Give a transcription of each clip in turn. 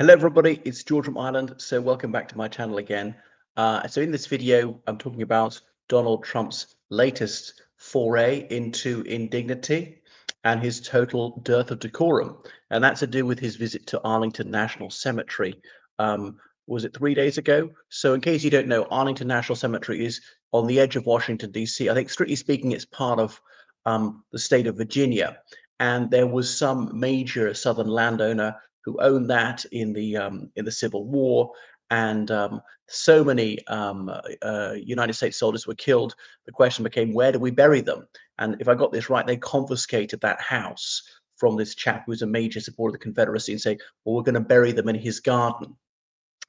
Hello, everybody. It's George from Ireland. So welcome back to my channel again. So in this video, I'm talking about Donald Trump's latest foray into indignity and his total dearth of decorum. And that's to do with his visit to Arlington National Cemetery. Was it 3 days ago? So in case you don't know, Arlington National Cemetery is on the edge of Washington, D.C. I think strictly speaking, it's part of the state of Virginia. And there was some major Southern landowner who owned that in the Civil War, and so many United States soldiers were killed. The question became, where do we bury them? And if I got this right, they confiscated that house from this chap who was a major supporter of the Confederacy and say, well, we're going to bury them in his garden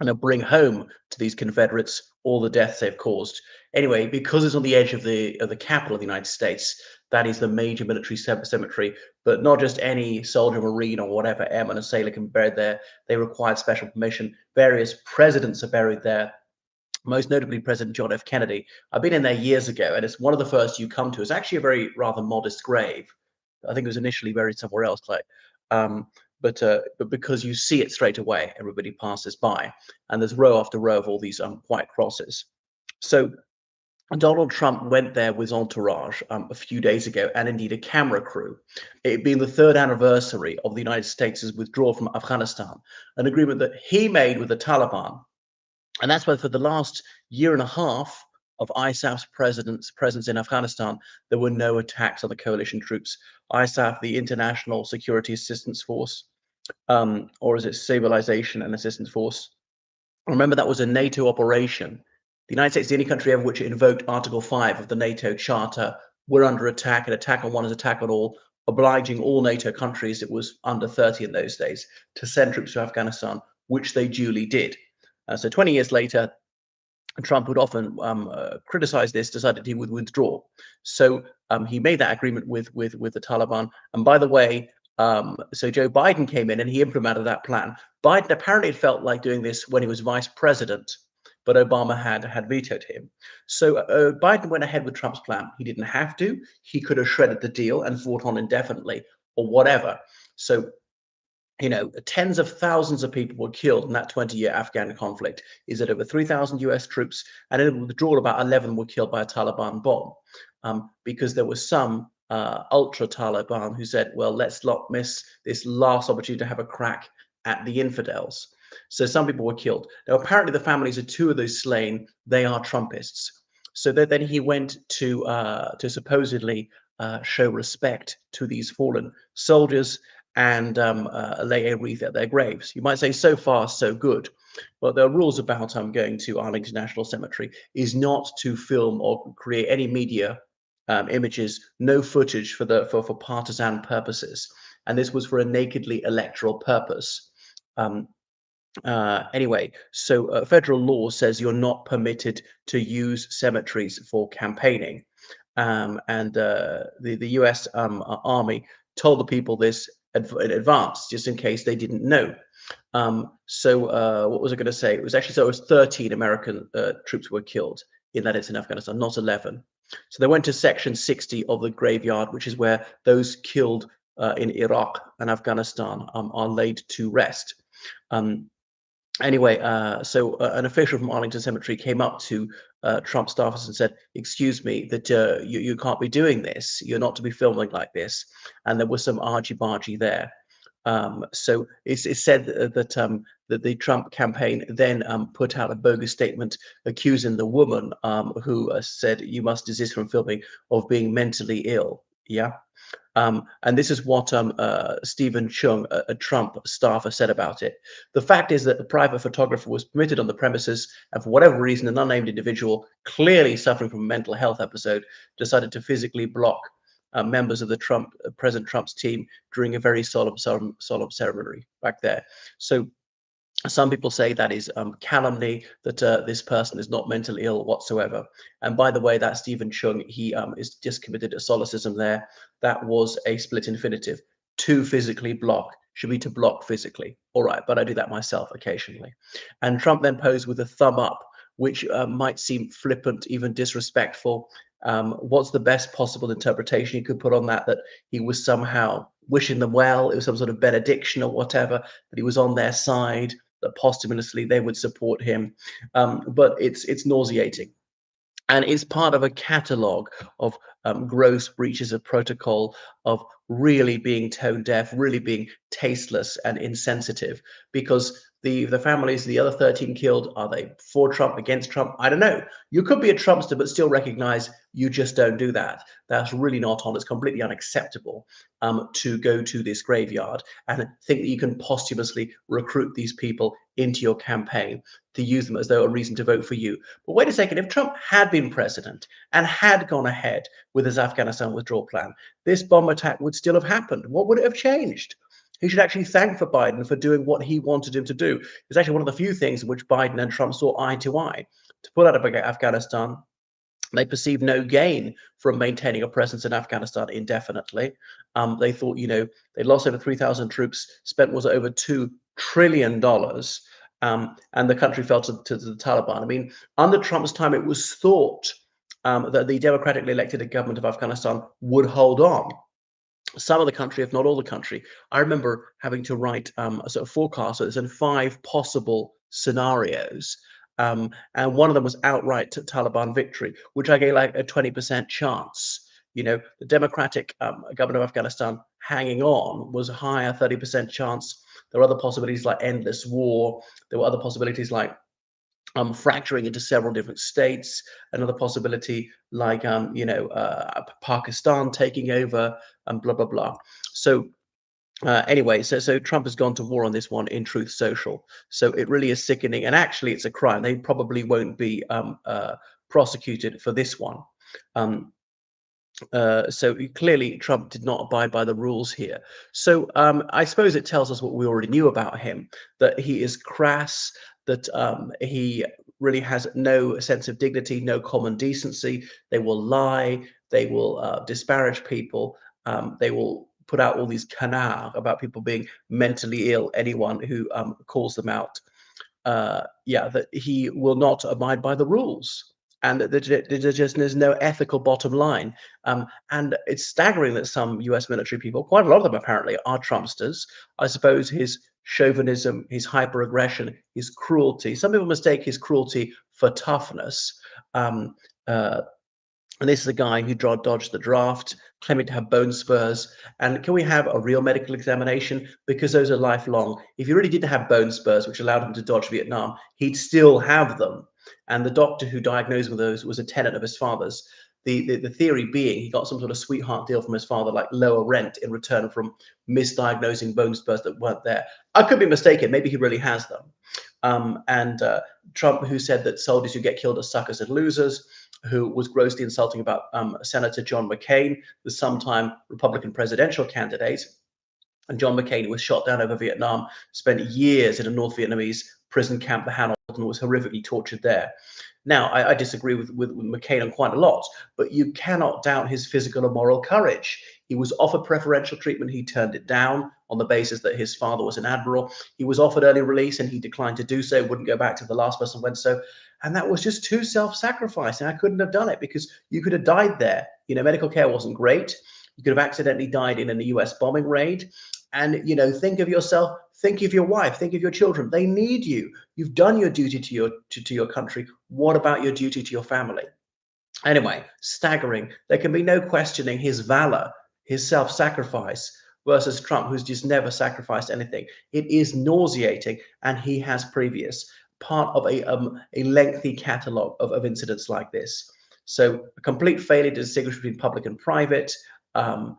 and they'll bring home to these Confederates all the deaths they've caused. Anyway, because it's on the edge of the capital of the United States, that is the major military cemetery. But not just any soldier, marine, or whatever airman or sailor can be buried there. They required special permission. Various presidents are buried there. Most notably, President John F. Kennedy. I've been in there years ago, and it's one of the first you come to. It's actually a very rather modest grave. I think it was initially buried somewhere else, like, um, but because you see it straight away, everybody passes by, and there's row after row of all these white crosses. So Donald Trump went there with entourage a few days ago, and indeed a camera crew. It being the third anniversary of the United States' withdrawal from Afghanistan, an agreement that he made with the Taliban, and that's why for the last year and a half of ISAF's presence in Afghanistan, there were no attacks on the coalition troops. ISAF, the International Security Assistance Force, or is it Stabilization and Assistance Force? Remember, that was a NATO operation. The United States is the only country ever which invoked Article 5 of the NATO Charter. We're under attack. An attack on one is attack on all, obliging all NATO countries, it was under 30 in those days, to send troops to Afghanistan, which they duly did. So 20 years later, Trump would often criticize this, decided he would withdraw. So he made that agreement with the Taliban. And by the way, so Joe Biden came in and he implemented that plan. Biden apparently felt like doing this when he was vice president, but Obama had vetoed him. So Biden went ahead with Trump's plan. He didn't have to. He could have shredded the deal and fought on indefinitely or whatever. So tens of thousands of people were killed in that 20-year Afghan conflict. Is it over 3,000 US troops? And in the withdrawal, about 11 were killed by a Taliban bomb because there was some ultra Taliban who said, well, let's not miss this last opportunity to have a crack at the infidels. So some people were killed. Now, apparently, the families of two of those slain, they are Trumpists. So then he went to supposedly show respect to these fallen soldiers and lay a wreath at their graves. You might say, so far, so good. But the rules about going to Arlington National Cemetery is not to film or create any media images, no footage for partisan purposes. And this was for a nakedly electoral purpose. Anyway, so federal law says you're not permitted to use cemeteries for campaigning. And the US Army told the people this in advance, just in case they didn't know. What was I going to say? It was 13 American troops were killed in that incident in Afghanistan, not 11. So they went to Section 60 of the graveyard, which is where those killed in Iraq and Afghanistan are laid to rest. Anyway, an official from Arlington Cemetery came up to Trump staffers and said, excuse me, that you can't be doing this. You're not to be filming like this. And there was some argy-bargy there. So it's said that the Trump campaign then put out a bogus statement accusing the woman who said, you must desist from filming, of being mentally ill. Yeah. And this is what Stephen Chung, a Trump staffer, said about it. The fact is that the private photographer was permitted on the premises, and for whatever reason, an unnamed individual, clearly suffering from a mental health episode, decided to physically block members of the President Trump's team during a very solemn ceremony back there. So some people say that is calumny, that this person is not mentally ill whatsoever. And by the way, that Stephen Chung, he is just committed a solecism there. That was a split infinitive. To physically block should be to block physically. All right, but I do that myself occasionally. And Trump then posed with a thumb up, which might seem flippant, even disrespectful. What's the best possible interpretation you could put on that? That he was somehow wishing them well. It was some sort of benediction or whatever, that he was on their side, that posthumously they would support him. But it's nauseating, and it's part of a catalogue of gross breaches of protocol, of really being tone deaf, really being tasteless and insensitive. Because the families, the other 13 killed, are they for Trump, against Trump? I don't know. You could be a Trumpster, but still recognize you just don't do that. That's really not on. It's completely unacceptable to go to this graveyard and think that you can posthumously recruit these people into your campaign to use them as though a reason to vote for you. But wait a second, if Trump had been president and had gone ahead with his Afghanistan withdrawal plan, this bomb attack would still have happened. What would it have changed? He should actually thank for Biden for doing what he wanted him to do. It's actually one of the few things in which Biden and Trump saw eye to eye. To pull out of Afghanistan, they perceived no gain from maintaining a presence in Afghanistan indefinitely. They thought, they lost over 3,000 troops, spent was over $2 trillion, and the country fell to the Taliban. I mean, under Trump's time, it was thought that the democratically elected government of Afghanistan would hold on. Some of the country, if not all the country. I remember having to write a sort of forecast. So there's in 5 possible scenarios. And one of them was outright Taliban victory, which I gave like a 20% chance. The democratic government of Afghanistan hanging on was a higher, 30% chance. There were other possibilities like endless war. There were other possibilities like fracturing into several different states. Another possibility like Pakistan taking over, and blah blah blah. So anyway, so Trump has gone to war on this one in Truth Social. So it really is sickening, and actually, it's a crime. They probably won't be prosecuted for this one. Um, so clearly, Trump did not abide by the rules here. So I suppose it tells us what we already knew about him: that he is crass, that he really has no sense of dignity, no common decency. They will lie, they will disparage people, they will put out all these canards about people being mentally ill, anyone who calls them out. That he will not abide by the rules, and that there just is no ethical bottom line. And it's staggering that some US military people, quite a lot of them apparently, are Trumpsters. I suppose his chauvinism, his hyper-aggression, his cruelty. Some people mistake his cruelty for toughness. Um, uh, and this is a guy who dodged the draft, claiming to have bone spurs. And can we have a real medical examination? Because those are lifelong. If he really did have bone spurs, which allowed him to dodge Vietnam, he'd still have them. And the doctor who diagnosed him with those was a tenant of his father's. The theory being he got some sort of sweetheart deal from his father, like lower rent in return from misdiagnosing bone spurs that weren't there. I could be mistaken. Maybe he really has them. And Trump, who said that soldiers who get killed are suckers and losers, who was grossly insulting about Senator John McCain, the sometime Republican presidential candidate. And John McCain was shot down over Vietnam, spent years in a North Vietnamese prison camp, the Hanoi, and was horrifically tortured there. Now, I disagree with McCain on quite a lot, but you cannot doubt his physical and moral courage. He was offered preferential treatment. He turned it down on the basis that his father was an admiral. He was offered early release and he declined to do so, wouldn't go back to the last person went so. And that was just too self-sacrificing. I couldn't have done it because you could have died there. Medical care wasn't great. You could have accidentally died in a US bombing raid. And, think of yourself, think of your wife, think of your children. They need you. You've done your duty to your country. What about your duty to your family? Anyway, staggering. There can be no questioning his valor, his self-sacrifice versus Trump, who's just never sacrificed anything. It is nauseating, and he has previous part of a lengthy catalogue of incidents like this. So a complete failure to distinguish between public and private, and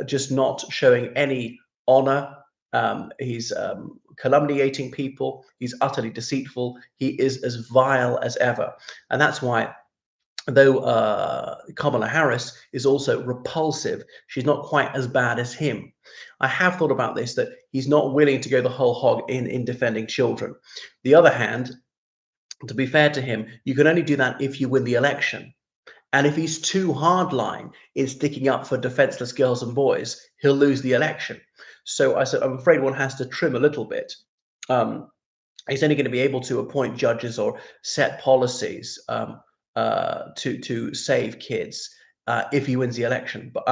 just not showing any honor. He's calumniating people. He's utterly deceitful. He is as vile as ever. And that's why, though Kamala Harris is also repulsive, she's not quite as bad as him. I have thought about this, that he's not willing to go the whole hog in defending children. The other hand, to be fair to him, you can only do that if you win the election. And if he's too hardline in sticking up for defenseless girls and boys, he'll lose the election. So I said, I'm afraid one has to trim a little bit. He's only going to be able to appoint judges or set policies to save kids if he wins the election, but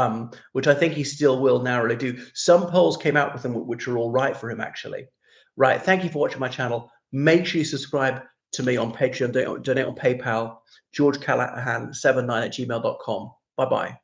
which I think he still will narrowly do. Some polls came out with him which are all right for him, actually. Right. Thank you for watching my channel. Make sure you subscribe to me on Patreon, donate on PayPal, georgecallahan79@gmail.com. Bye-bye.